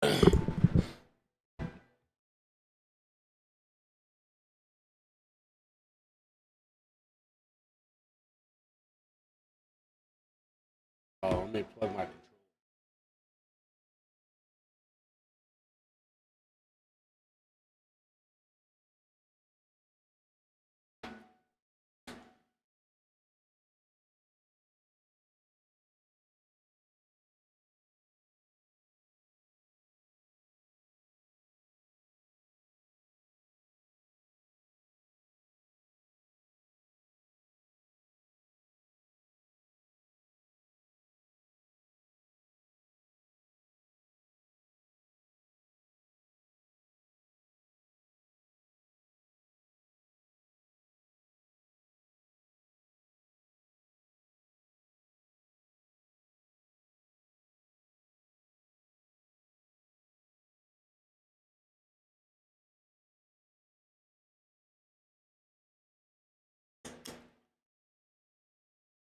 Oh, let me plug my controller.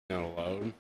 Gonna load.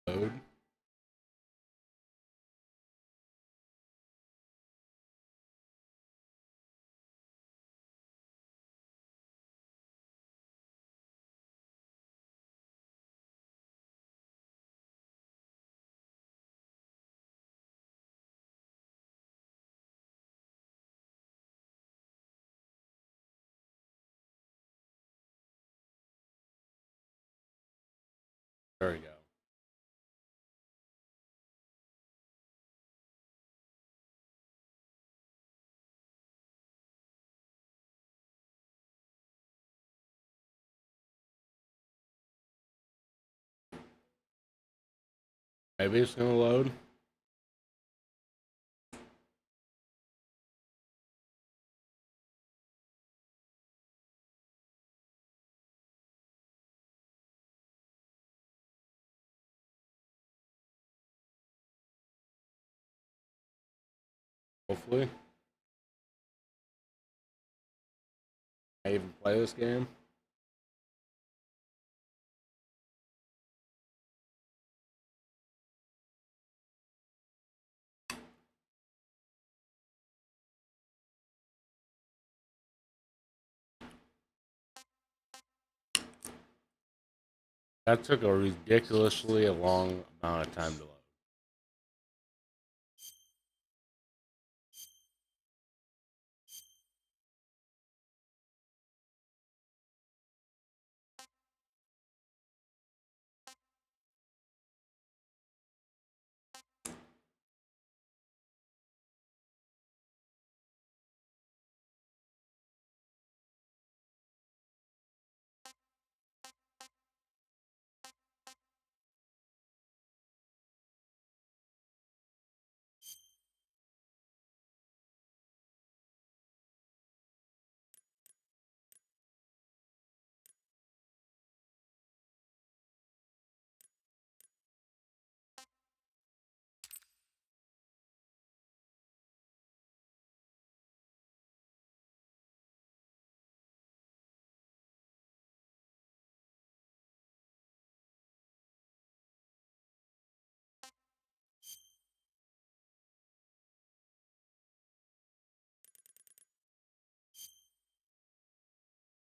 Load. There we go. Maybe it's gonna load. Hopefully. I even play this game. That took a ridiculously long amount of time to load.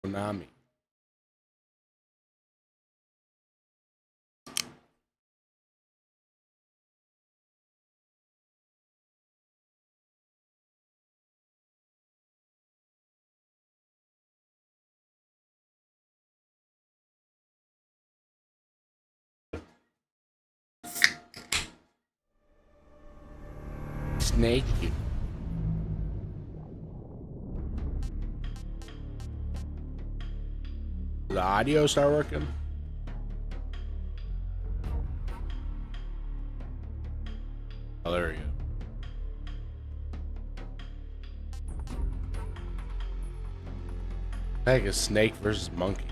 Konami. Snaaaake. Did the audio start working? Oh, there we go. Heck, a snake versus monkey.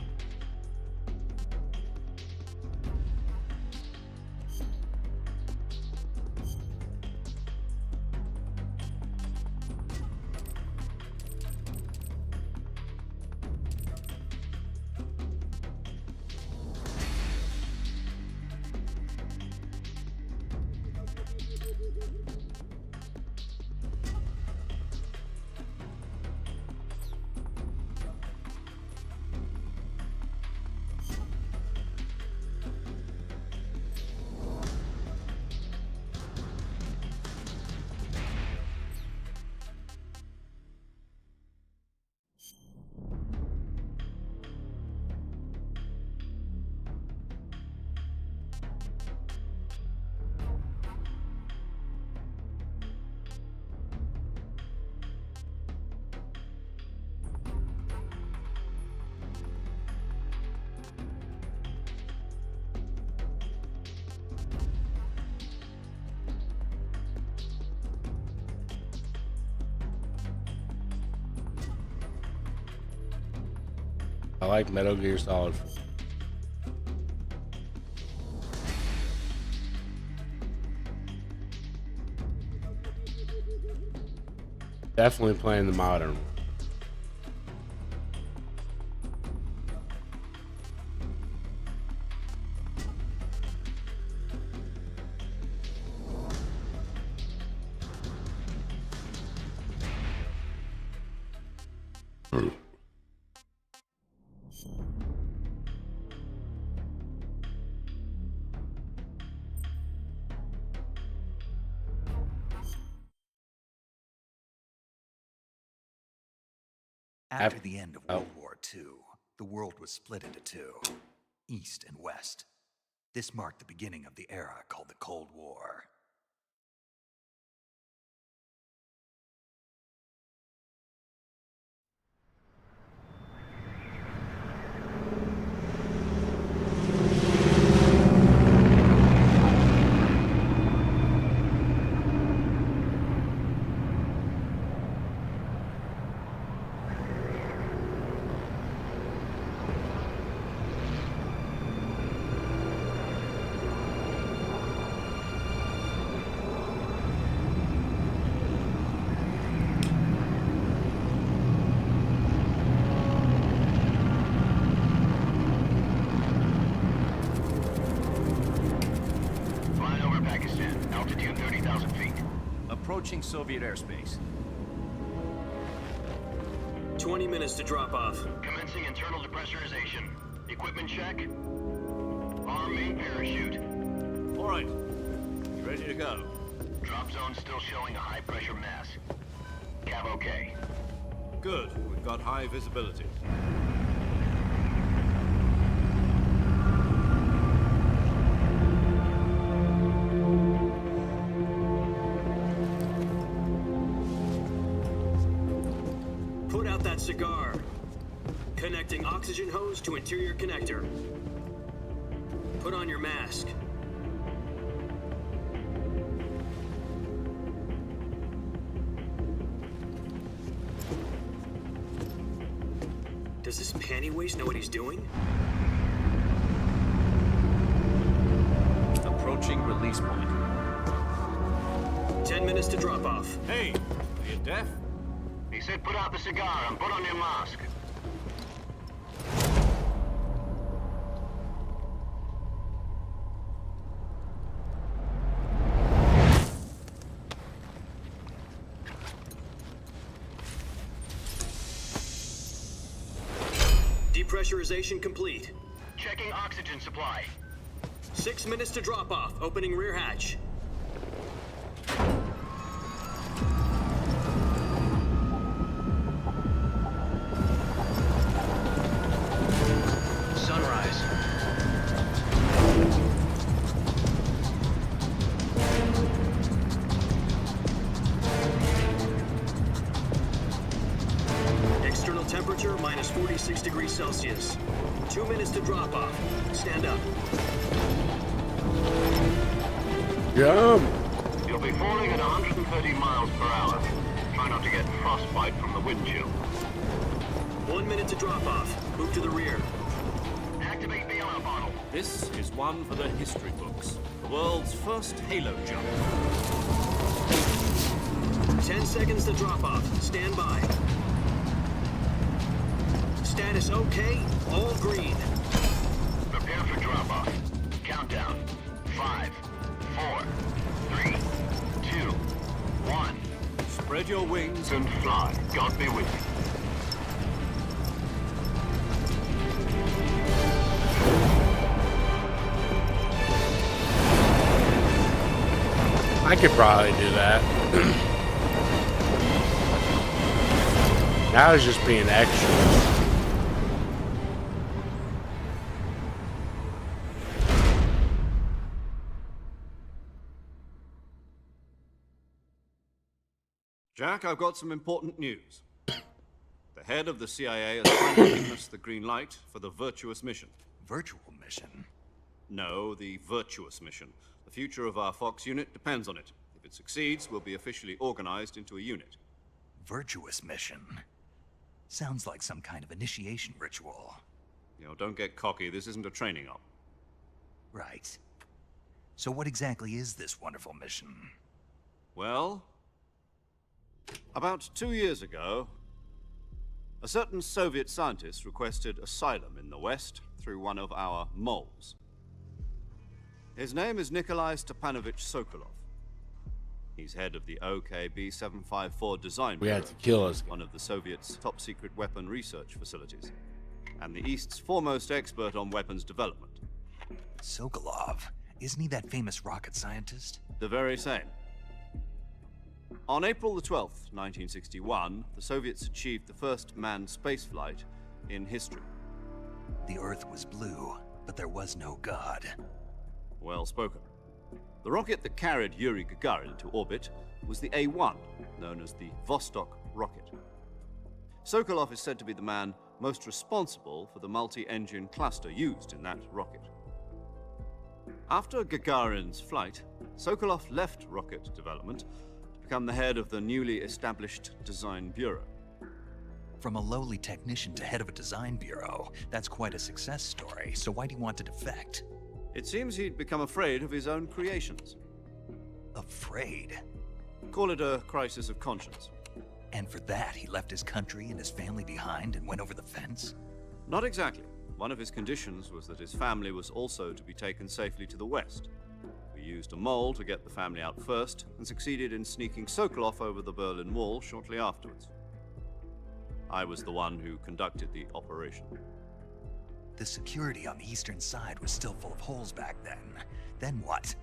I like Metal Gear Solid 4. Definitely playing the modern one. After the end of World War II, the world was split into two, East and West. This marked the beginning of the era called the Cold War. Altitude 30,000 feet. Approaching Soviet airspace. 20 minutes to drop off. Commencing internal depressurization. Equipment check. Arm main parachute. All right. Ready to go. Drop zone still showing a high pressure mass. Cav okay. Good. We've got high visibility. Put out that cigar. Connecting oxygen hose to interior connector. Put on your mask. Does this panty waste know what he's doing? Approaching release point. 10 minutes to drop off. Hey, are you deaf? He said put out the cigar and put on your mask. Depressurization complete. Checking oxygen supply. 6 minutes to drop off. Opening rear hatch. Sunrise. drop-off. Stand up. Jump! You'll be falling at 130 miles per hour. Try not to get frostbite from the wind chill. 1 minute to drop off. Move to the rear. Activate the armor bottle. This is one for the history books. The world's first halo jump. 10 seconds to drop off. Stand by. Status okay. All green. Prepare for drop-off. Countdown. 5, 4, 3, 2, 1. Spread your wings And fly. God be with you. I could probably do that. That was just being extra. Jack, I've got some important news. The head of the CIA has finally given us the green light for the virtuous mission. Virtual mission? No, the virtuous mission. The future of our Fox unit depends on it. If it succeeds, we'll be officially organized into a unit. Virtuous mission? Sounds like some kind of initiation ritual. You know, don't get cocky. This isn't a training op. Right. So what exactly is this wonderful mission? Well, about 2 years ago, a certain Soviet scientist requested asylum in the West through one of our moles. His name is Nikolai Stepanovich Sokolov. He's head of the OKB-754 design We bureau, had to kill us. one of the Soviets' top-secret weapon research facilities, and the East's foremost expert on weapons development. Sokolov? Isn't he that famous rocket scientist? The very same. On April the 12th, 1961, the Soviets achieved the first manned spaceflight in history. The Earth was blue, but there was no God. Well spoken. The rocket that carried Yuri Gagarin into orbit was the A-1, known as the Vostok rocket. Sokolov is said to be the man most responsible for the multi-engine cluster used in that rocket. After Gagarin's flight, Sokolov left rocket development to become the head of the newly established Design Bureau. From a lowly technician to head of a design bureau, that's quite a success story, so why'd he want to defect? It seems he'd become afraid of his own creations. Afraid? Call it a crisis of conscience. And for that, he left his country and his family behind and went over the fence? Not exactly. One of his conditions was that his family was also to be taken safely to the West. We used a mole to get the family out first, and succeeded in sneaking Sokolov over the Berlin Wall shortly afterwards. I was the one who conducted the operation. The security on the eastern side was still full of holes back then. Then what?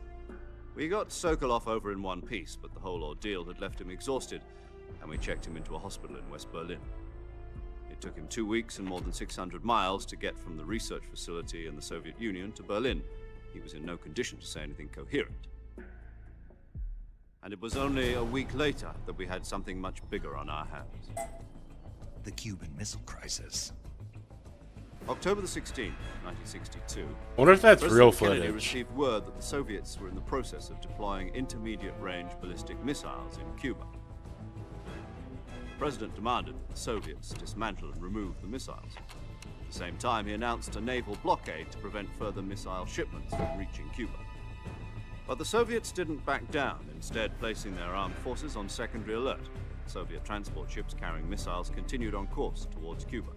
We got Sokolov over in one piece, but the whole ordeal had left him exhausted, and we checked him into a hospital in West Berlin. It took him 2 weeks and more than 600 miles to get from the research facility in the Soviet Union to Berlin. He was in no condition to say anything coherent. And it was only a week later that we had something much bigger on our hands. The Cuban Missile Crisis. October the 16th, 1962, Wonder if that's real President Kennedy footage. received word that the Soviets were in the process of deploying intermediate-range ballistic missiles in Cuba. The President demanded that the Soviets dismantle and remove the missiles. At the same time, he announced a naval blockade to prevent further missile shipments from reaching Cuba. But the Soviets didn't back down, instead placing their armed forces on secondary alert. Soviet transport ships carrying missiles continued on course towards Cuba.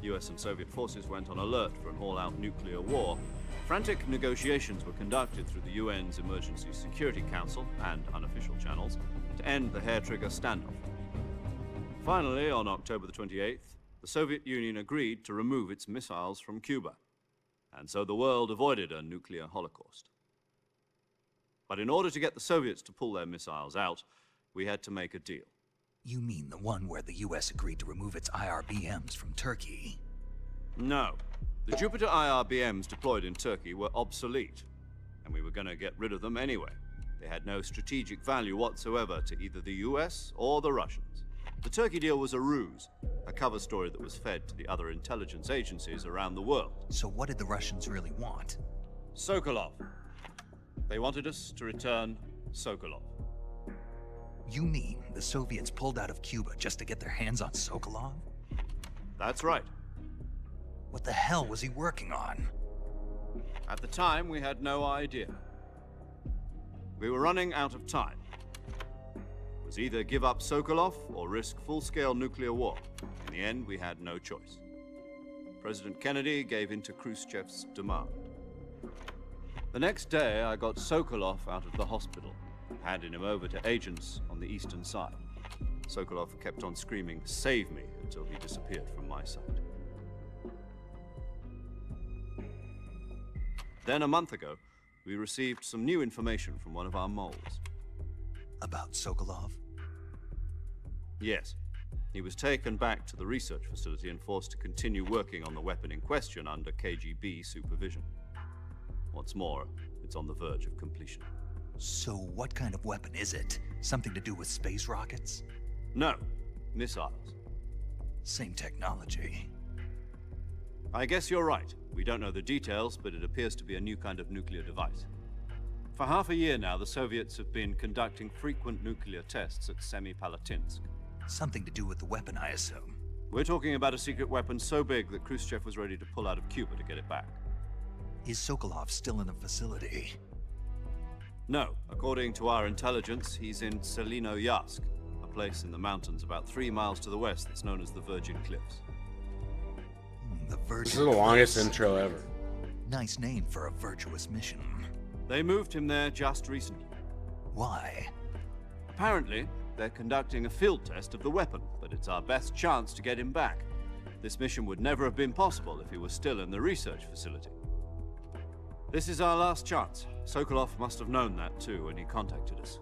US and Soviet forces went on alert for an all-out nuclear war. Frantic negotiations were conducted through the UN's Emergency Security Council and unofficial channels to end the hair-trigger standoff. Finally, on October the 28th, the Soviet Union agreed to remove its missiles from Cuba, and so the world avoided a nuclear holocaust. But in order to get the Soviets to pull their missiles out, we had to make a deal. You mean the one where the US agreed to remove its IRBMs from Turkey? No. The Jupiter IRBMs deployed in Turkey were obsolete, and we were going to get rid of them anyway. They had no strategic value whatsoever to either the US or the Russians. The Turkey deal was a ruse. a cover story that was fed to the other intelligence agencies around the world. So what did the Russians really want? Sokolov. They wanted us to return Sokolov. You mean the Soviets pulled out of Cuba just to get their hands on Sokolov? That's right. What the hell was he working on? At the time, we had no idea. We were running out of time. It was either give up Sokolov or risk full-scale nuclear war. In the end, we had no choice. President Kennedy gave in to Khrushchev's demand. The next day, I got Sokolov out of the hospital, handing him over to agents on the eastern side. Sokolov kept on screaming, "Save me," until he disappeared from my sight. Then, a month ago, we received some new information from one of our moles. About Sokolov? Yes. He was taken back to the research facility and forced to continue working on the weapon in question under KGB supervision. What's more, it's on the verge of completion. So what kind of weapon is it? Something to do with space rockets? No, missiles. Same technology. I guess you're right. We don't know the details, but it appears to be a new kind of nuclear device. For half a year now, the Soviets have been conducting frequent nuclear tests at Semipalatinsk. Something to do with the weapon, I assume. We're talking about a secret weapon so big that Khrushchev was ready to pull out of Cuba to get it back. Is Sokolov still in the facility? No, according to our intelligence, he's in Selinoyarsk, a place in the mountains about 3 miles to the west that's known as the Virgin Cliffs. The Virgin This is the longest Cliffs. intro ever. Nice name for a virtuous mission. They moved him there just recently. Why? Apparently, they're conducting a field test of the weapon, but it's our best chance to get him back. This mission would never have been possible if he was still in the research facility. This is our last chance. Sokolov must have known that too when he contacted us.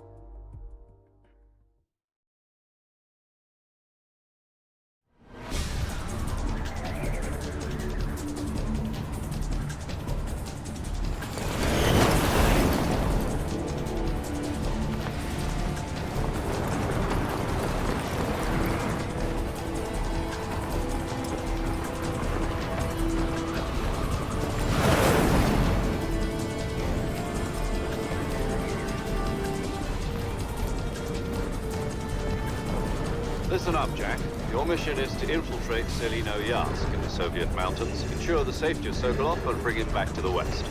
Listen up, Jack. Your mission is to infiltrate Selinoyarsk in the Soviet mountains, ensure the safety of Sokolov, and bring him back to the west.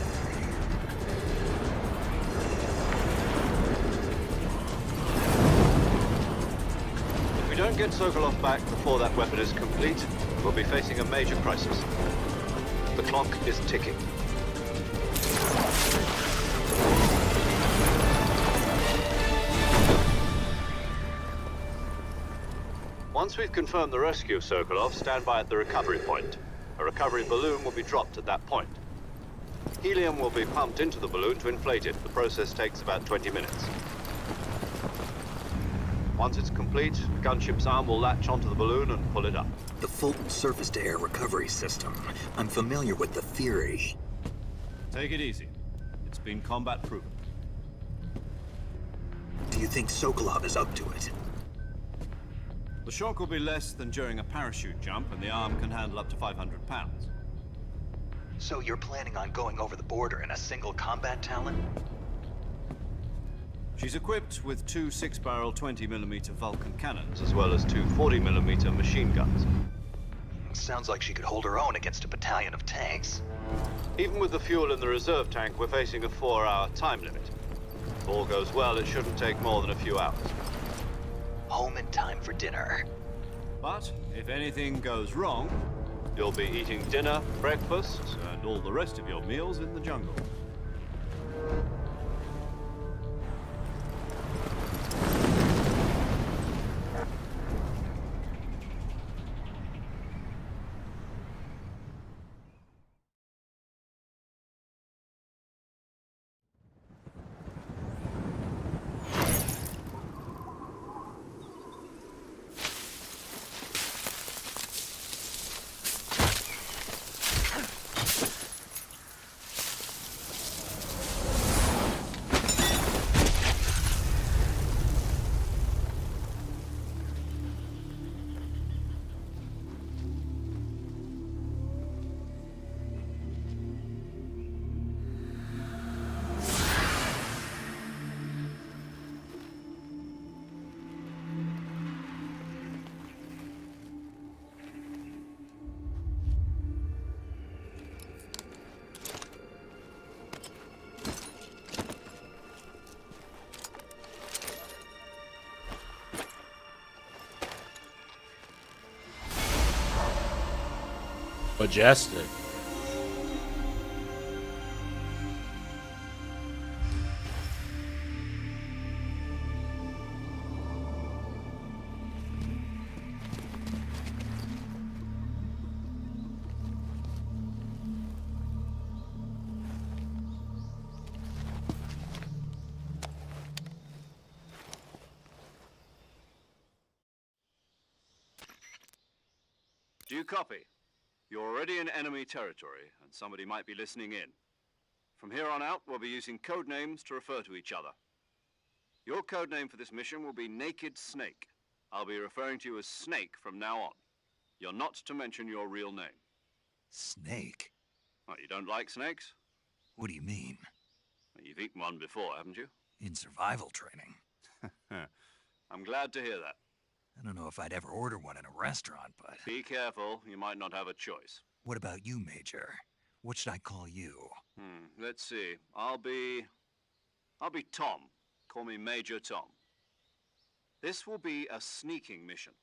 If we don't get Sokolov back before that weapon is complete, we'll be facing a major crisis. The clock is ticking. Once we've confirmed the rescue of Sokolov, stand by at the recovery point. A recovery balloon will be dropped at that point. Helium will be pumped into the balloon to inflate it. The process takes about 20 minutes. Once it's complete, the gunship's arm will latch onto the balloon and pull it up. The Fulton surface-to-air recovery system. I'm familiar with the theory. Take it easy. It's been combat proven. Do you think Sokolov is up to it? The shock will be less than during a parachute jump, and the arm can handle up to 500 pounds. So you're planning on going over the border in a single combat Talon? She's equipped with 2 6-barrel 20mm Vulcan cannons, as well as 2 40mm machine guns. Sounds like she could hold her own against a battalion of tanks. Even with the fuel in the reserve tank, we're facing a 4-hour time limit. If all goes well, it shouldn't take more than a few hours. Home in time for dinner. But if anything goes wrong, you'll be eating dinner, breakfast, and all the rest of your meals in the jungle. Majestic. Do you copy? You're already in enemy territory, and somebody might be listening in. From here on out, we'll be using code names to refer to each other. Your code name for this mission will be Naked Snake. I'll be referring to you as Snake from now on. You're not to mention your real name. Snake? What, you don't like snakes? What do you mean? Well, you've eaten one before, haven't you? In survival training? I'm glad to hear that. I don't know if I'd ever order one in a restaurant, but... Be careful, you might not have a choice. What about you, Major? What should I call you? Let's see. I'll be Tom. Call me Major Tom. This will be a sneaking mission.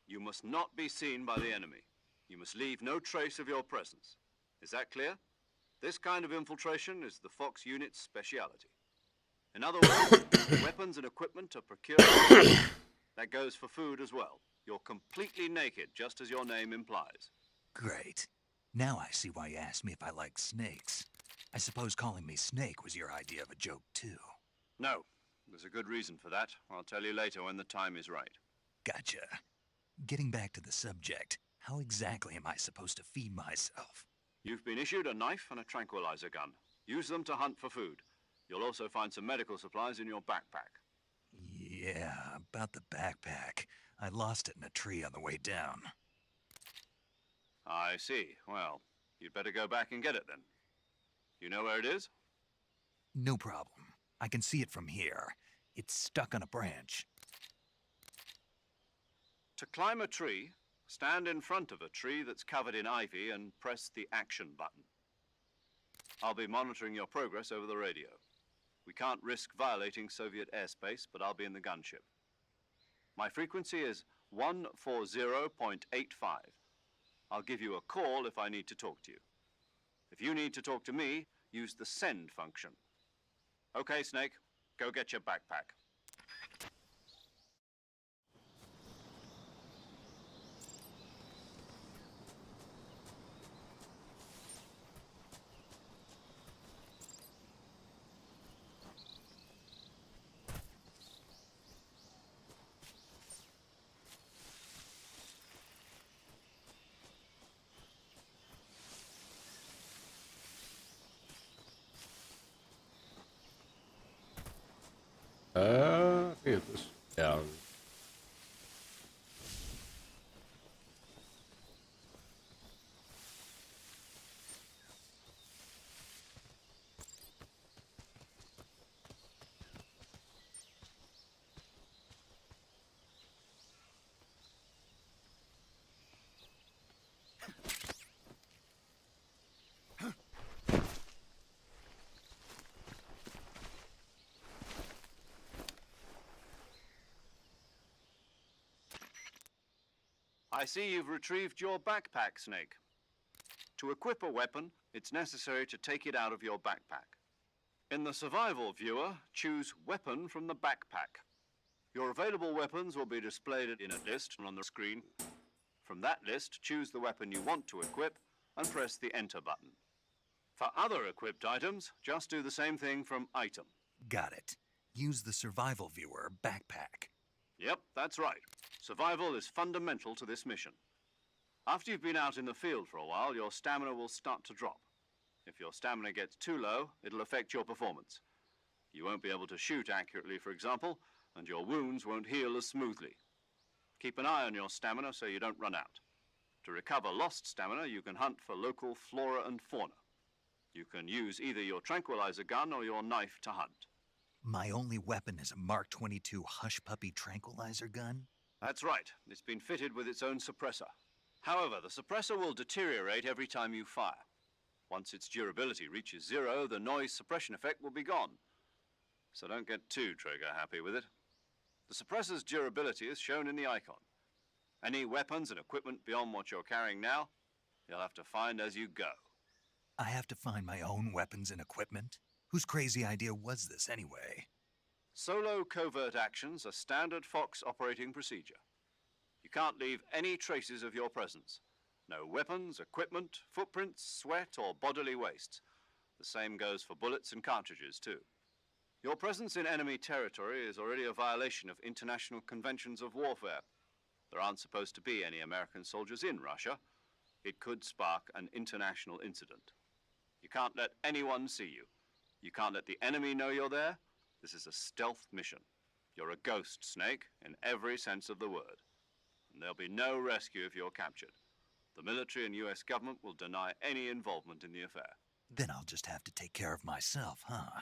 You must not be seen by the enemy. You must leave no trace of your presence. Is that clear? This kind of infiltration is the Fox unit's speciality. In other words, weapons and equipment are procured. That goes for food as well. You're completely naked, just as your name implies. Great. Now I see why you asked me if I like snakes. I suppose calling me Snake was your idea of a joke, too. No. There's a good reason for that. I'll tell you later when the time is right. Gotcha. Getting back to the subject, how exactly am I supposed to feed myself? You've been issued a knife and a tranquilizer gun. Use them to hunt for food. You'll also find some medical supplies in your backpack. Yeah, about the backpack. I lost it in a tree on the way down. I see. Well, you'd better go back and get it then. You know where it is? No problem. I can see it from here. It's stuck on a branch. To climb a tree, stand in front of a tree that's covered in ivy and press the action button. I'll be monitoring your progress over the radio. We can't risk violating Soviet airspace, but I'll be in the gunship. My frequency is 140.85. I'll give you a call if I need to talk to you. If you need to talk to me, use the send function. Okay, Snake, go get your backpack. Get this down. I see you've retrieved your backpack, Snake. To equip a weapon, it's necessary to take it out of your backpack. In the survival viewer, choose Weapon from the backpack. Your available weapons will be displayed in a list on the screen. From that list, choose the weapon you want to equip and press the Enter button. For other equipped items, just do the same thing from Item. Got it. Use the survival viewer backpack. Yep, that's right. Survival is fundamental to this mission. After you've been out in the field for a while, your stamina will start to drop. If your stamina gets too low, it'll affect your performance. You won't be able to shoot accurately, for example, and your wounds won't heal as smoothly. Keep an eye on your stamina so you don't run out. To recover lost stamina, you can hunt for local flora and fauna. You can use either your tranquilizer gun or your knife to hunt. My only weapon is a Mark 22 Hush Puppy tranquilizer gun? That's right. It's been fitted with its own suppressor. However, the suppressor will deteriorate every time you fire. Once its durability reaches 0, the noise suppression effect will be gone. So don't get too trigger-happy with it. The suppressor's durability is shown in the icon. Any weapons and equipment beyond what you're carrying now you'll have to find as you go. I have to find my own weapons and equipment? Whose crazy idea was this anyway? Solo covert actions are standard Fox operating procedure. You can't leave any traces of your presence. No weapons, equipment, footprints, sweat, or bodily waste. The same goes for bullets and cartridges, too. Your presence in enemy territory is already a violation of international conventions of warfare. There aren't supposed to be any American soldiers in Russia. It could spark an international incident. You can't let anyone see you. You can't let the enemy know you're there. This is a stealth mission. You're a ghost, Snake, in every sense of the word. And there'll be no rescue if you're captured. The military and US government will deny any involvement in the affair. Then I'll just have to take care of myself, huh?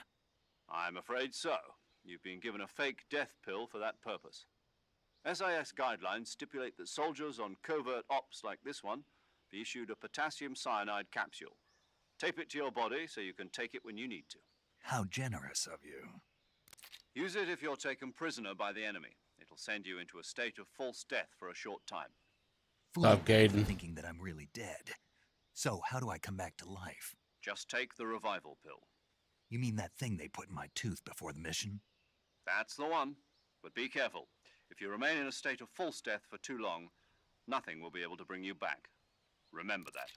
I'm afraid so. You've been given a fake death pill for that purpose. SAS guidelines stipulate that soldiers on covert ops like this one be issued a potassium cyanide capsule. Tape it to your body so you can take it when you need to. How generous of you. Use it if you're taken prisoner by the enemy. It'll send you into a state of false death for a short time. Stop, Gaiden. Thinking that I'm really dead. So how do I come back to life? Just take the revival pill. You mean that thing they put in my tooth before the mission? That's the one. But be careful. If you remain in a state of false death for too long, nothing will be able to bring you back. Remember that.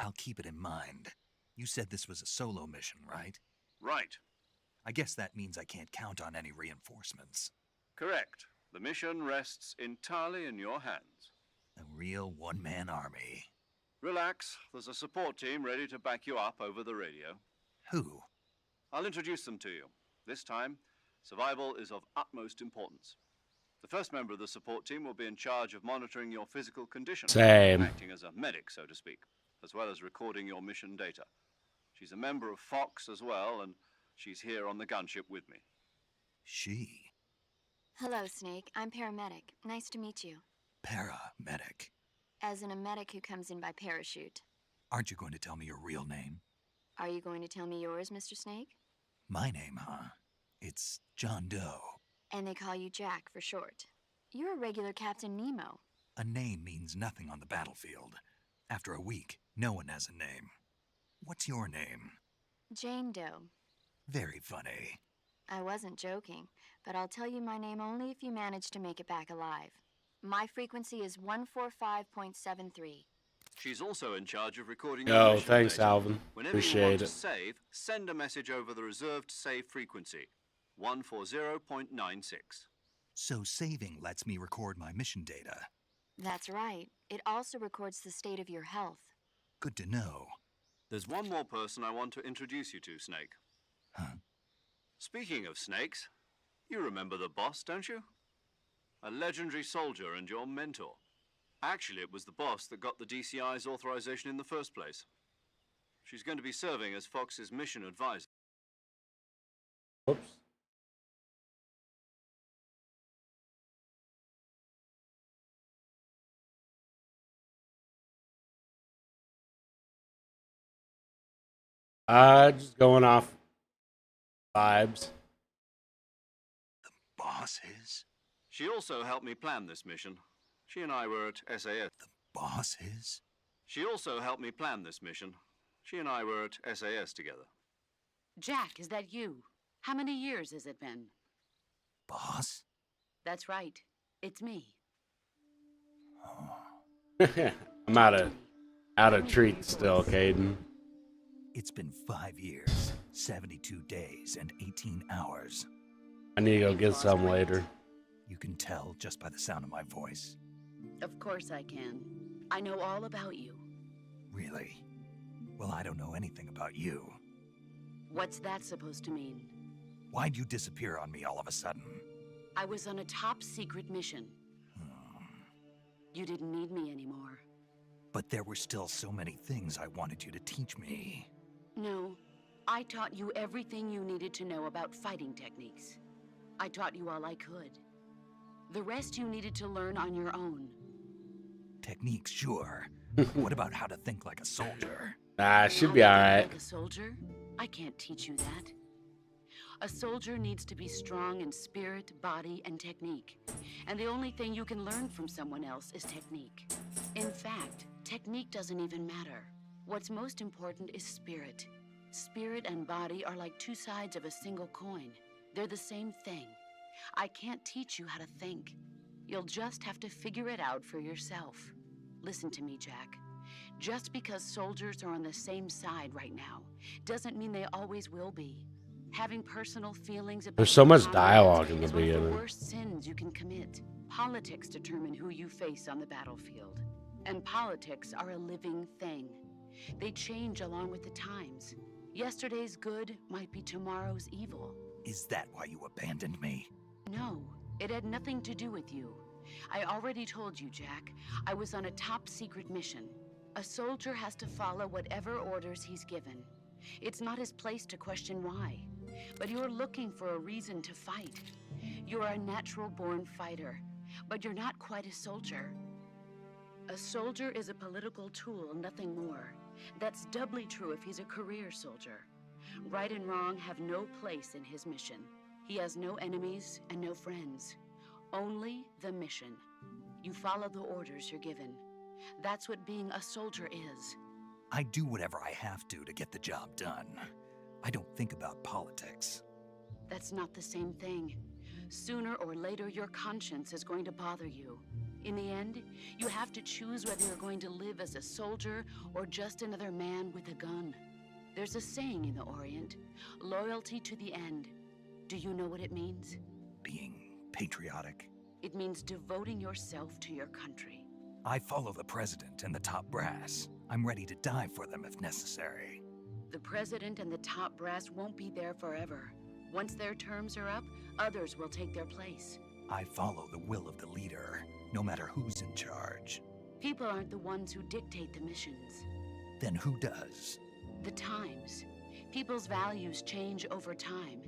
I'll keep it in mind. You said this was a solo mission, right? Right. I guess that means I can't count on any reinforcements. Correct. The mission rests entirely in your hands. A real one-man army. Relax. There's a support team ready to back you up over the radio. Who? I'll introduce them to you. This time, survival is of utmost importance. The first member of the support team will be in charge of monitoring your physical condition. Same. Acting as a medic, so to speak, as well as recording your mission data. She's a member of Fox as well, and she's here on the gunship with me. She? Hello, Snake. I'm paramedic. Nice to meet you. Paramedic. As in a medic who comes in by parachute. Aren't you going to tell me your real name? Are you going to tell me yours, Mr. Snake? My name, huh? It's John Doe. And they call you Jack for short. You're a regular Captain Nemo. A name means nothing on the battlefield. After a week, no one has a name. What's your name? Jane Doe. Very funny. I wasn't joking, but I'll tell you my name only if you manage to make it back alive. My frequency is 145.73. She's also in charge of recording your Oh, mission thanks, data. Alvin. Whenever you Appreciate want to it. save, send a message over the reserved save frequency, 140.96. So saving lets me record my mission data. That's right. It also records the state of your health. Good to know. There's one more person I want to introduce you to, Snake. Huh? Speaking of snakes, you remember the boss, don't you? A legendary soldier and your mentor. Actually, it was the boss that got the DCI's authorization in the first place. She's going to be serving as Fox's mission advisor. Whoops. Just going off vibes. Boss is? She also helped me plan this mission. She and I were at SAS. The boss is? She also helped me plan this mission. She and I were at SAS together. Jack, is that you? How many years has it been? Boss? That's right. It's me. I'm out of treats still, Caden. It's been 5 years, 72 days, and 18 hours. I need to go get some later. You can tell just by the sound of my voice. Of course I can. I know all about you. Really? Well, I don't know anything about you. What's that supposed to mean? Why'd you disappear on me all of a sudden? I was on a top secret mission. You didn't need me anymore. But there were still so many things I wanted you to teach me. No, I taught you everything you needed to know about fighting techniques. I taught you all I could. The rest you needed to learn on your own. Techniques, sure. What about how to think like a soldier? Should How be to think alright. Like a soldier? I can't teach you that. A soldier needs to be strong in spirit, body, and technique. And the only thing you can learn from someone else is technique. In fact, technique doesn't even matter. What's most important is spirit. Spirit and body are like two sides of a single coin. They're the same thing. I can't teach you how to think. You'll just have to figure it out for yourself. Listen to me, Jack. Just because soldiers are on the same side right now doesn't mean they always will be. Having personal feelings about There's so much comrades dialogue in the is one of the beginning. worst sins you can commit. Politics determine who you face on the battlefield. And politics are a living thing. They change along with the times. Yesterday's good might be tomorrow's evil. Is that why you abandoned me? No, it had nothing to do with you. I already told you, Jack. I was on a top-secret mission. A soldier has to follow whatever orders he's given. It's not his place to question why. But you're looking for a reason to fight. You're a natural-born fighter, but you're not quite a soldier. A soldier is a political tool, nothing more. That's doubly true if he's a career soldier. Right and wrong have no place in his mission. He has no enemies and no friends. Only the mission. You follow the orders you're given. That's what being a soldier is. I do whatever I have to get the job done. I don't think about politics. That's not the same thing. Sooner or later, your conscience is going to bother you. In the end, you have to choose whether you're going to live as a soldier or just another man with a gun. There's a saying in the Orient, loyalty to the end. Do you know what it means? Being patriotic. It means devoting yourself to your country. I follow the president and the top brass. I'm ready to die for them if necessary. The president and the top brass won't be there forever. Once their terms are up, others will take their place. I follow the will of the leader, no matter who's in charge. People aren't the ones who dictate the missions. Then who does? The times. People's values change over time,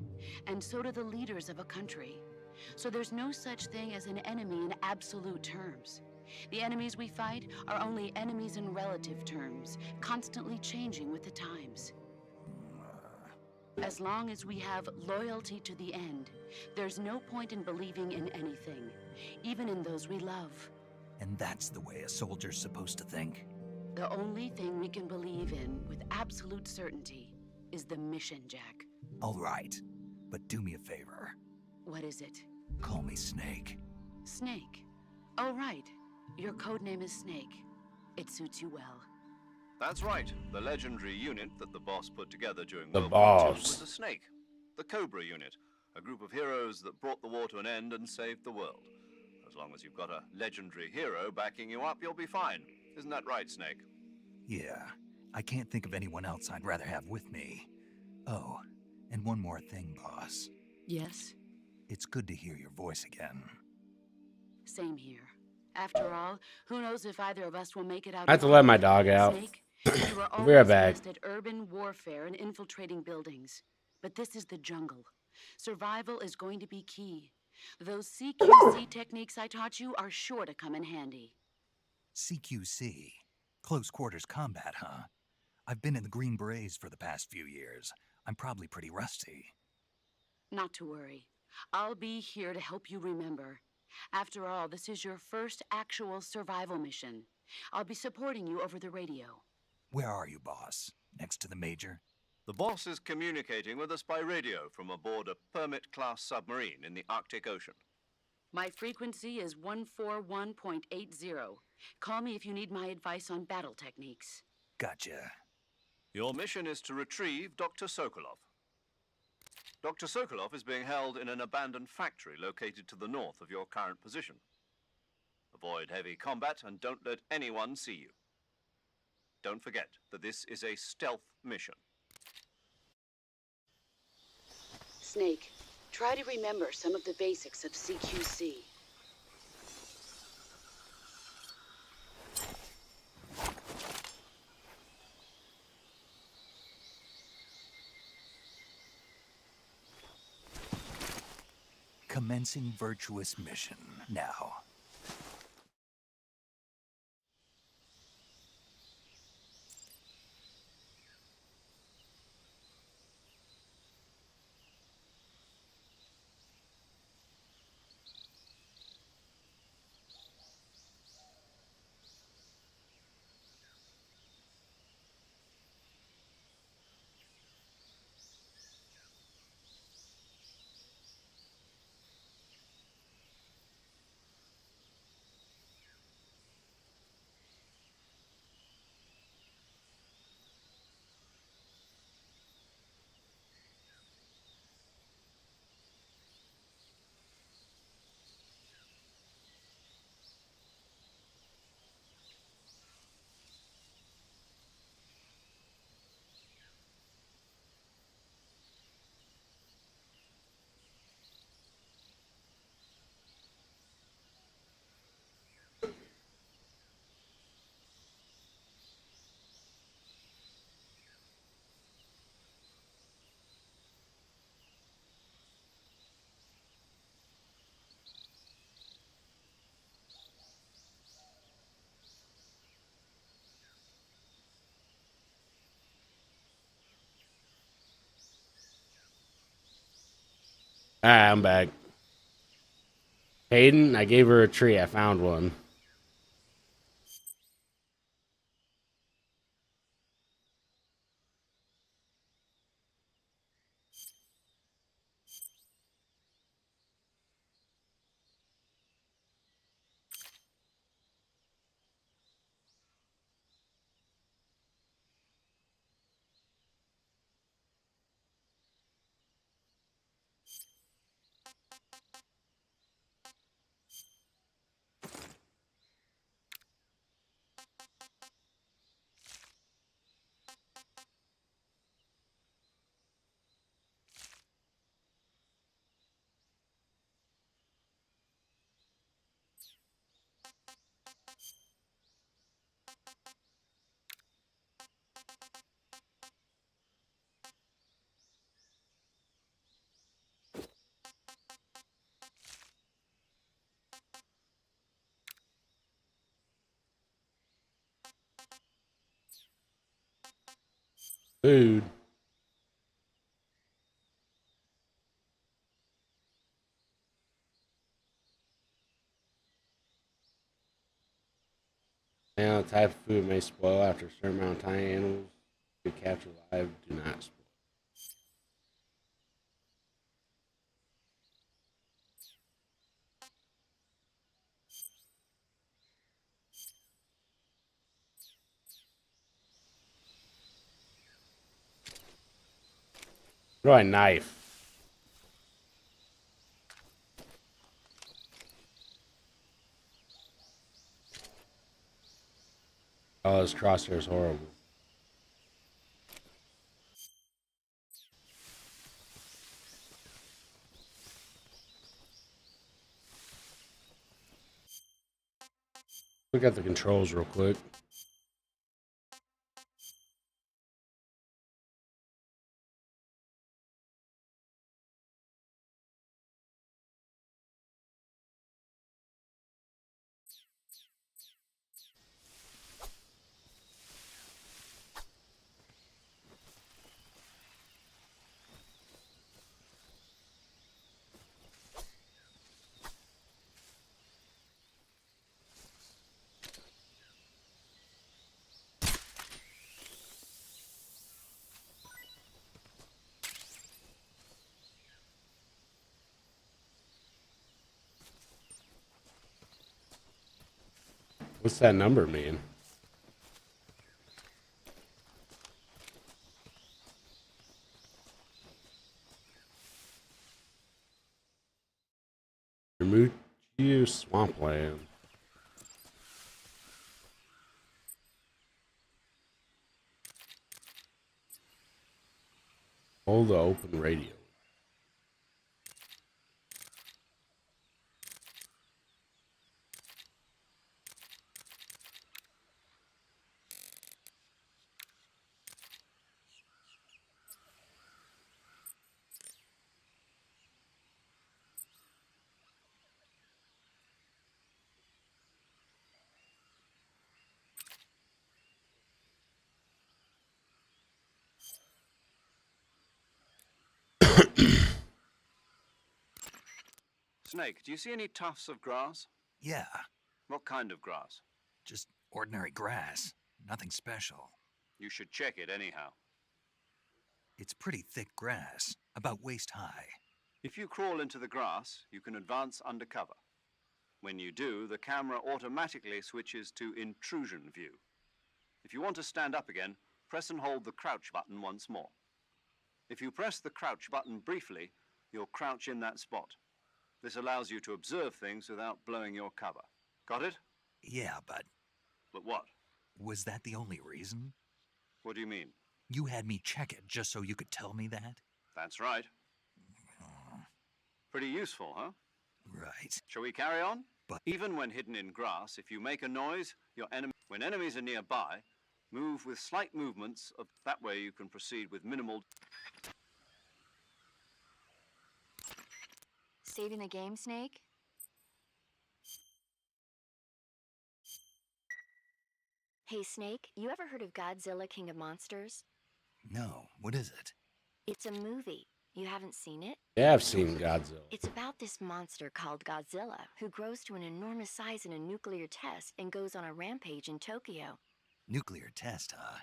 and so do the leaders of a country. So there's no such thing as an enemy in absolute terms. The enemies we fight are only enemies in relative terms, constantly changing with the times. As long as we have loyalty to the end, there's no point in believing in anything, even in those we love. And that's the way a soldier's supposed to think? The only thing we can believe in with absolute certainty is the mission, Jack. All right, but do me a favor. What is it? Call me Snake. Snake. Oh, right. Your codename is Snake. It suits you well. That's right. The legendary unit that the boss put together during The World War II boss. was a Snake. The Cobra unit. A group of heroes that brought the war to an end and saved the world. As long as you've got a legendary hero backing you up, you'll be fine. Isn't that right, Snake? Yeah, I can't think of anyone else I'd rather have with me. Oh, and one more thing, boss. Yes? It's good to hear your voice again. Same here. After all, who knows if either of us will make it out. I have to let my dog out. Snake, you were We'll be right always back. best at urban warfare and infiltrating buildings. But this is the jungle. Survival is going to be key. Those CQC techniques I taught you are sure to come in handy. CQC. Close quarters combat, huh? I've been in the Green Berets for the past few years. I'm probably pretty rusty. Not to worry. I'll be here to help you remember. After all, this is your first actual survival mission. I'll be supporting you over the radio. Where are you, boss? Next to the Major? The boss is communicating with us by radio from aboard a Permit-class submarine in the Arctic Ocean. My frequency is 141.80. Call me if you need my advice on battle techniques. Gotcha. Your mission is to retrieve Dr. Sokolov. Dr. Sokolov is being held in an abandoned factory located to the north of your current position. Avoid heavy combat and don't let anyone see you. Don't forget that this is a stealth mission. Snake, try to remember some of the basics of CQC. Commencing virtuous mission now. Ah, I'm back. Hayden, I gave her a tree. I found one. Food. Now, the type of food may spoil after a certain amount of time. Animals we capture alive do not spoil. What do I knife? Oh, this crosshair is horrible. Look at the controls real quick. What's that number mean? Remove you swampland. Hold the open radio. Snake, do you see any tufts of grass? Yeah, What kind of grass? just ordinary grass. Nothing special. You should check it anyhow. It's pretty thick grass, about waist high. If you crawl into the grass, you can advance undercover. When you do, the camera automatically switches to intrusion view. If you want to stand up again, press and hold the crouch button once more. If you press the crouch button briefly, you'll crouch in that spot. This allows you to observe things without blowing your cover. Got it? Yeah, but But what? was that the only reason? What do you mean? You had me check it just so you could tell me that? That's right. Oh, Pretty useful, huh? right. Shall we carry on? But Even when hidden in grass, if you make a noise, when enemies are nearby, move with slight movements. That way you can proceed with minimal... Saving the game, Snake? Hey, Snake, you ever heard of Godzilla King of Monsters? no, what is it? It's a movie. You haven't seen it? Yeah, I've seen Godzilla. It's about this monster called Godzilla, who grows to an enormous size in a nuclear test and goes on a rampage in Tokyo. Nuclear test, huh?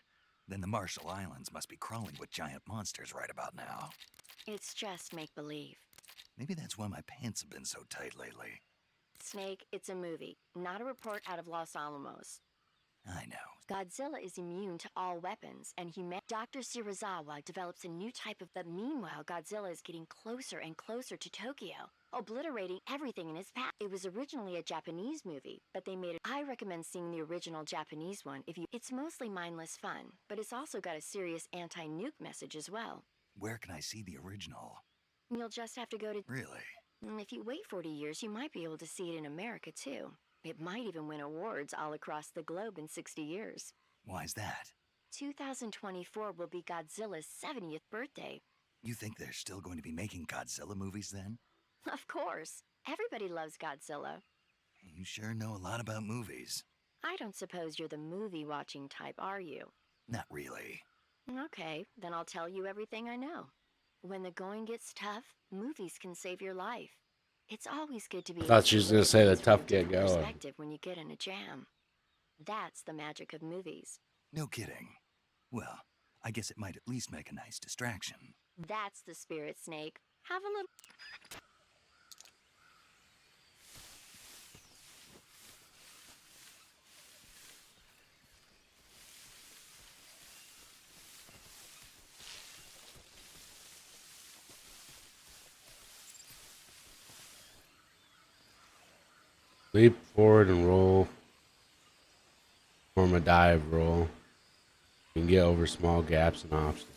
Then the Marshall Islands must be crawling with giant monsters right about now. It's just make-believe. Maybe that's why my pants have been so tight lately. Snake, it's a movie, not a report out of Los Alamos. I know. Godzilla is immune to all weapons, and Dr. Shirazawa develops a new type of... But meanwhile, Godzilla is getting closer and closer to Tokyo, obliterating everything in his path. It was originally a Japanese movie, but they made it... I recommend seeing the original Japanese one if you... It's mostly mindless fun, but it's also got a serious anti-nuke message as well. Where can I see the original? You'll just have to go to... Really? If you wait 40 years, you might be able to see it in America, too. It might even win awards all across the globe in 60 years. Why's that? 2024 will be Godzilla's 70th birthday. You think they're still going to be making Godzilla movies then? Of course. Everybody loves Godzilla. You sure know a lot about movies. I don't suppose you're the movie-watching type, are you? Not really. Okay, then I'll tell you everything I know. When the going gets tough, movies can save your life. It's always good to be... I thought she was going to say the tough get going. ...perspective when you get in a jam. That's the magic of movies. No kidding. Well, I guess it might at least make a nice distraction. That's the spirit, Snake. Have a little... Leap forward and roll. Form a dive roll. You can get over small gaps and obstacles.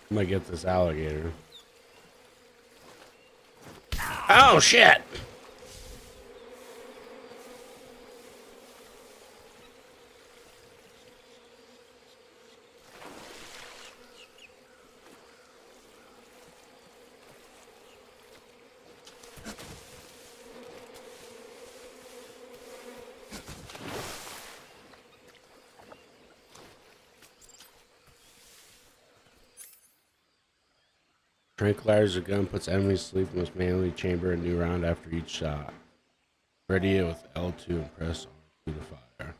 I'm gonna get this alligator. Oh shit! Tranquilizes a gun, puts enemies to sleep, and must manually chamber a new round after each shot. Ready it with L2 and press R2 to fire.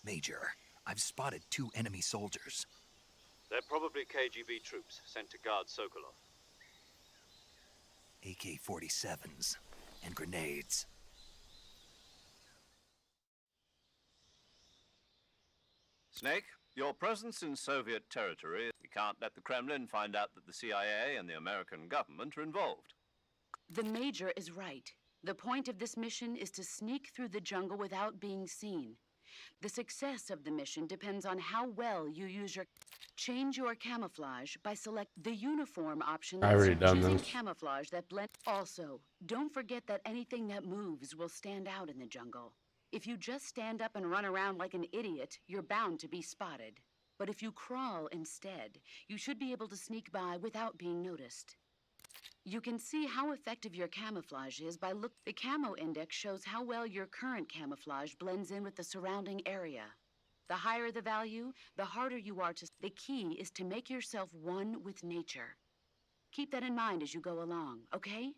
Major, I've spotted 2 enemy soldiers. They're probably KGB troops sent to guard Sokolov. AK-47s and grenades. Snake, your presence in Soviet territory, we can't let the Kremlin find out that the CIA and the American government are involved. The Major is right. The point of this mission is to sneak through the jungle without being seen. The success of the mission depends on how well you use your... Change your camouflage by select the uniform option. I already lets done you choosing this. camouflage that blend. Also, don't forget that anything that moves will stand out in the jungle. If you just stand up and run around like an idiot, you're bound to be spotted. But if you crawl instead, you should be able to sneak by without being noticed. You can see how effective your camouflage is by look. The camo index shows how well your current camouflage blends in with the surrounding area. The higher the value, the harder you are to. The key is to make yourself one with nature. Keep that in mind as you go along, okay?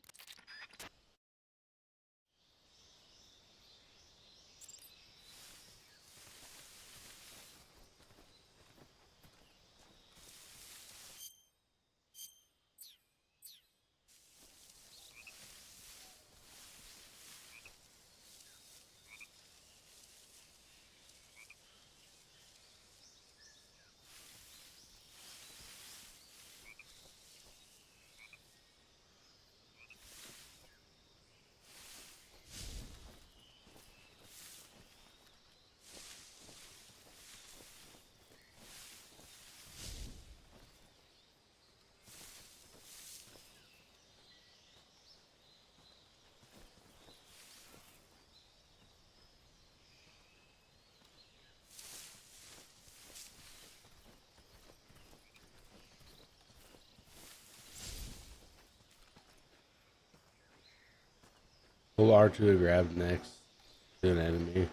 Pull R2 to grab next to an enemy.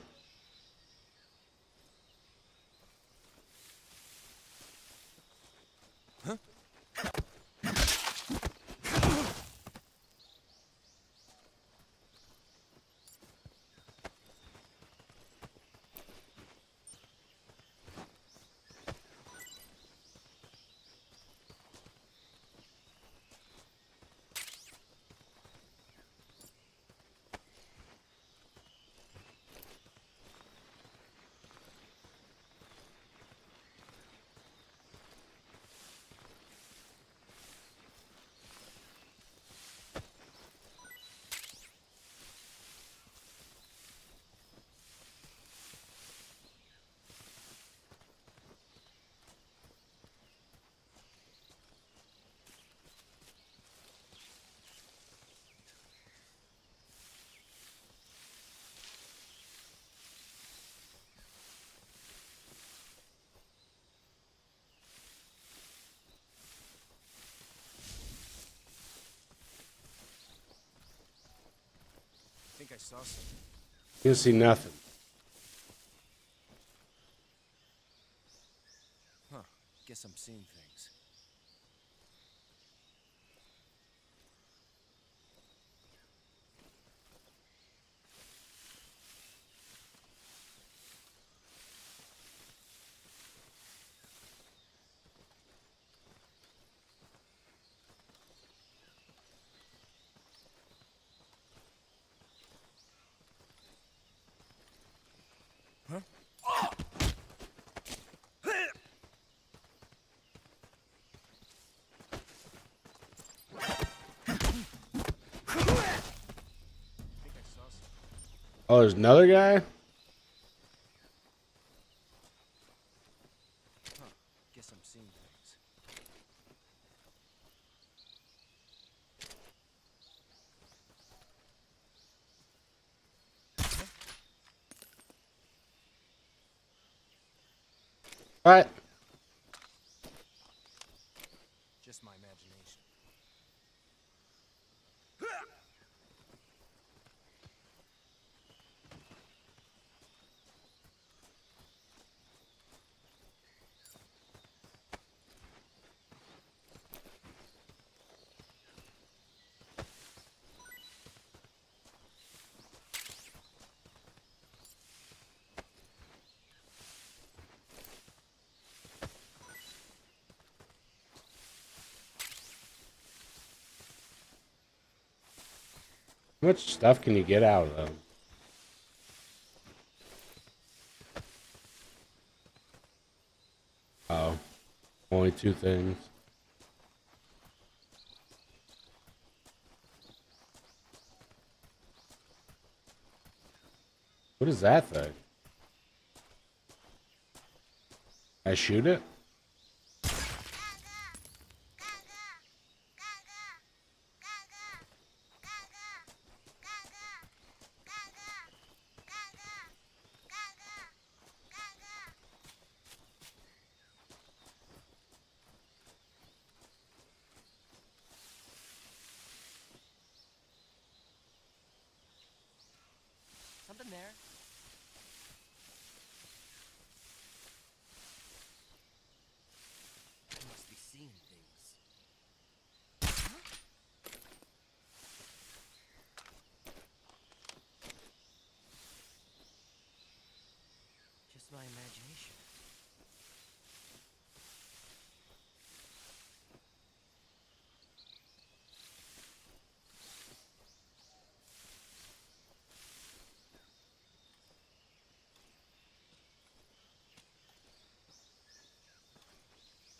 I think I saw something. You can see nothing. Huh. Guess I'm seeing things. Oh, there's another guy? Huh. Guess I'm seeing things. What? Just my imagination. How much stuff can you get out of them? Oh, only two things. What is that thing? I shoot it?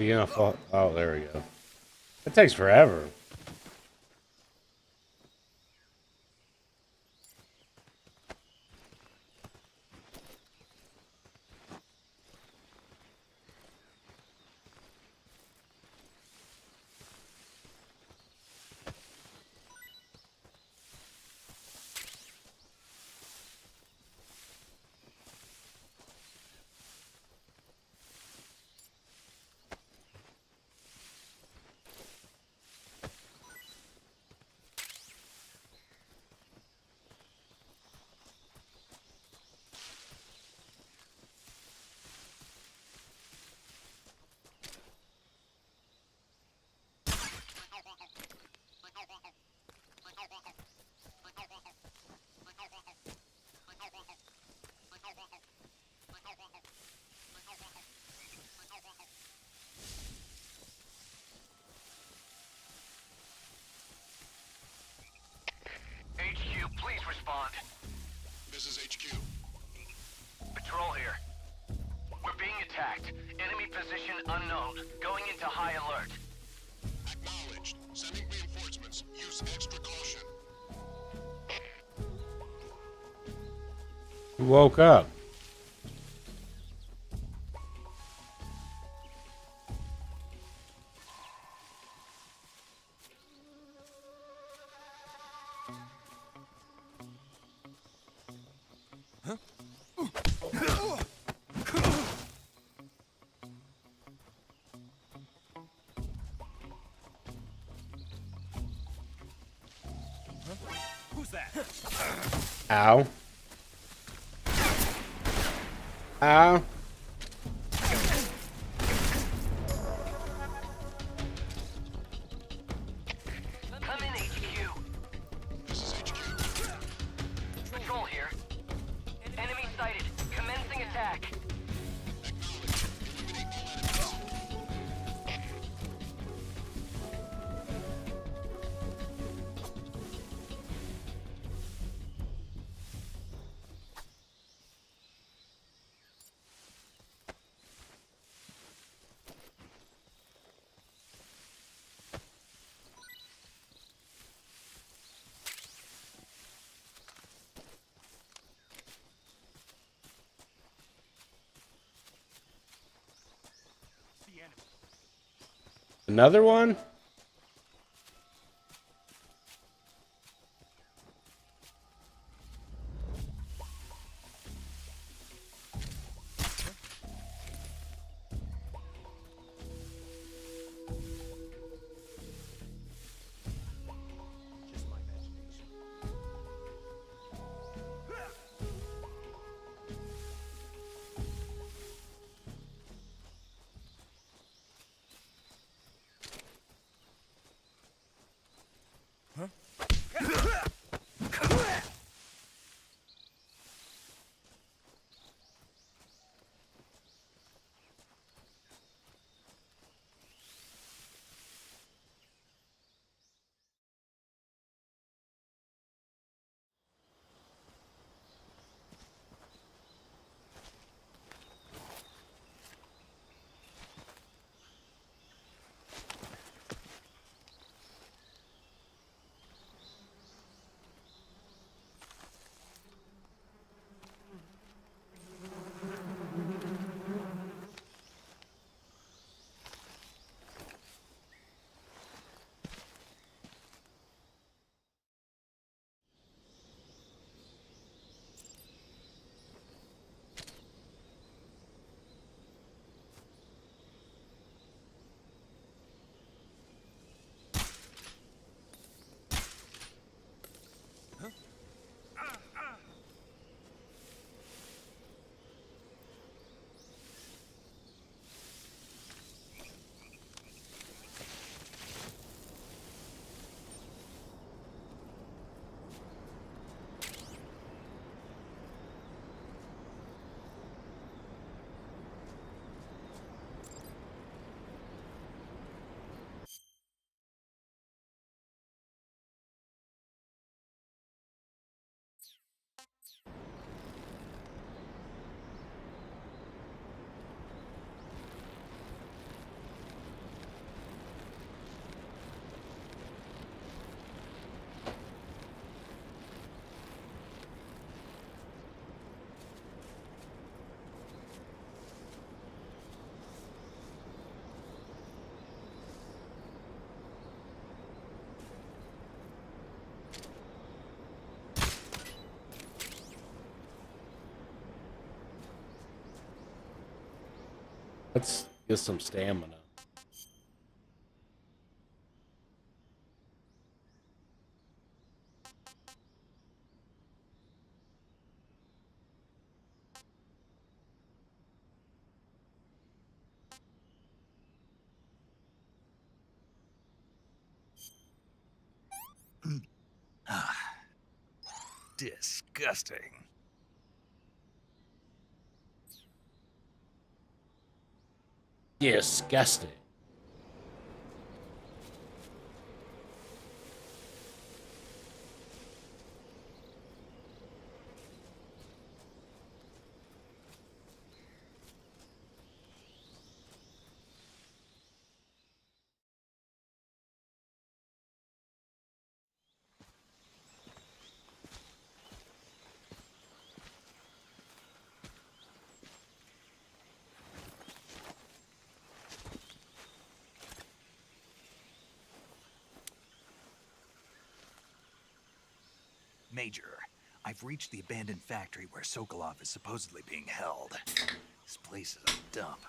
You gonna fall? Oh, there we go. It takes forever. HQ, please respond. This is HQ. Patrol here. We're being attacked. Enemy position unknown. Going into high alert. Acknowledged. Sending reinforcements. Use extra caution. Who woke up? Who's that? Ow. Ow. Come in, HQ. This is HQ. Patrol here. Enemy sighted. Commencing attack. Acknowledged. Eliminate all enemies. Another one? Just my imagination. Let's get some stamina. Disgusting. Disgusting. Major, I've reached the abandoned factory where Sokolov is supposedly being held. This place is a dump.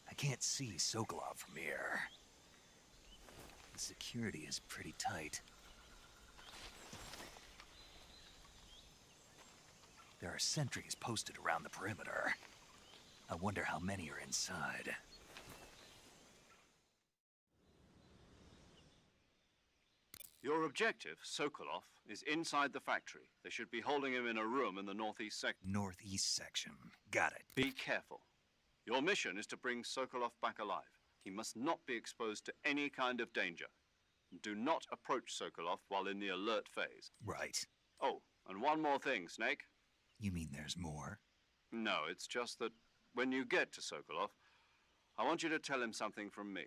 I can't see Sokolov from here. The security is pretty tight. There are sentries posted around the perimeter. I wonder how many are inside. Your objective, Sokolov, is inside the factory. They should be holding him in a room in the northeast section. Northeast section. Got it. Be careful. Your mission is to bring Sokolov back alive. He must not be exposed to any kind of danger. Do not approach Sokolov while in the alert phase. Right. Oh, and one more thing, Snake. You mean there's more? No, it's just that when you get to Sokolov, I want you to tell him something from me.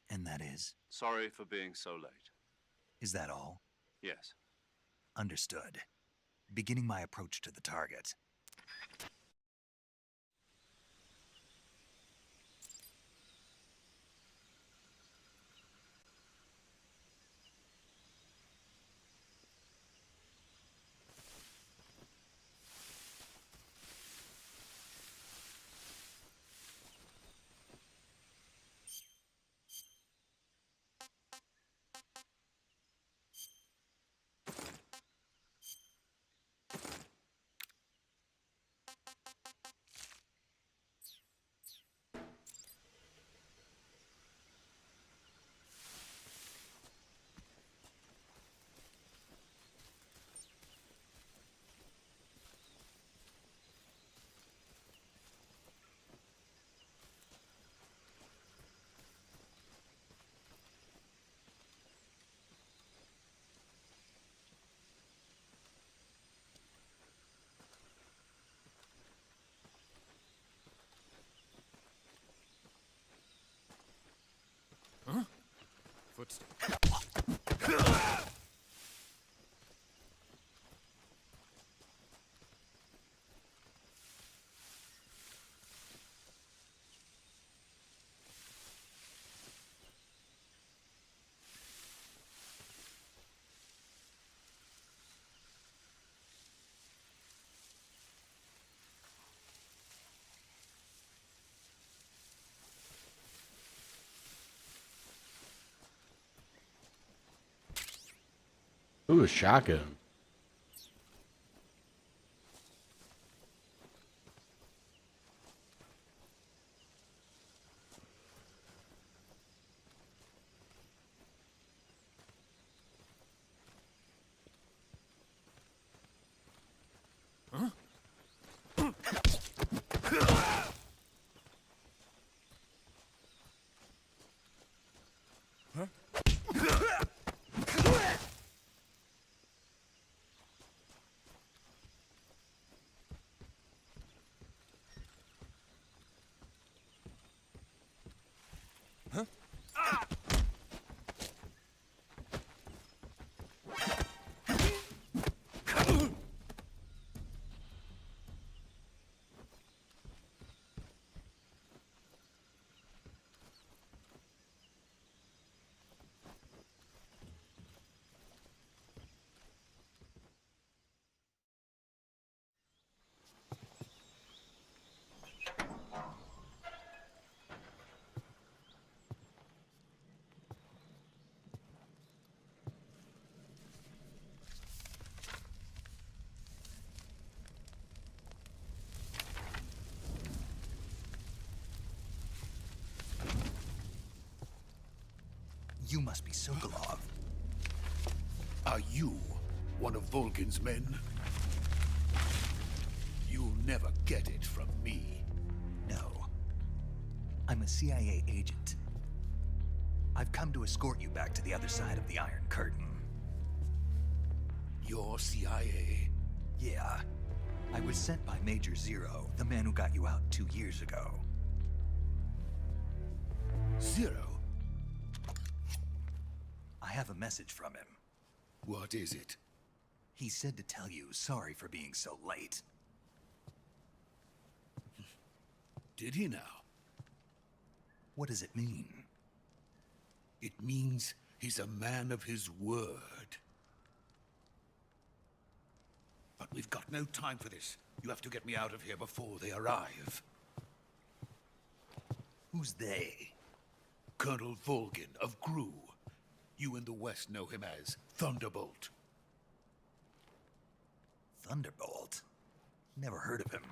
And that is? Sorry for being so late. Is that all? Yes. Understood. Beginning my approach to the target. Footsteps. Ooh, a shotgun. You must be Sokolov. Are you one of Volgin's men? You'll never get it from me. No. I'm a CIA agent. I've come to escort you back to the other side of the Iron Curtain. You're CIA? Yeah. I was sent by Major Zero, the man who got you out 2 years ago. Zero? I have a message from him. What is it? He said to tell you sorry for being so late. Did he now? What does it mean? It means he's a man of his word. But we've got no time for this. You have to get me out of here before they arrive. Who's they? Colonel Volgin of GRU. You in the West know him as Thunderbolt. Thunderbolt? Never heard of him.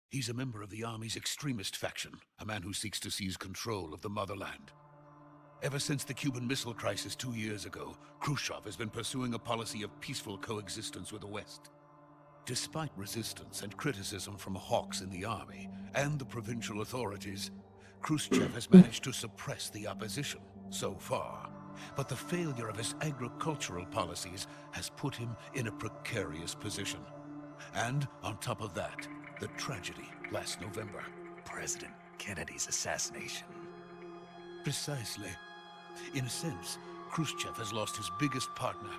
He's a member of the Army's extremist faction, a man who seeks to seize control of the motherland. Ever since the Cuban Missile Crisis 2 years ago, Khrushchev has been pursuing a policy of peaceful coexistence with the West. Despite resistance and criticism from hawks in the army and the provincial authorities, Khrushchev has managed to suppress the opposition so far. But the failure of his agricultural policies has put him in a precarious position. And on top of that, the tragedy last November. President Kennedy's assassination. Precisely. In a sense, Khrushchev has lost his biggest partner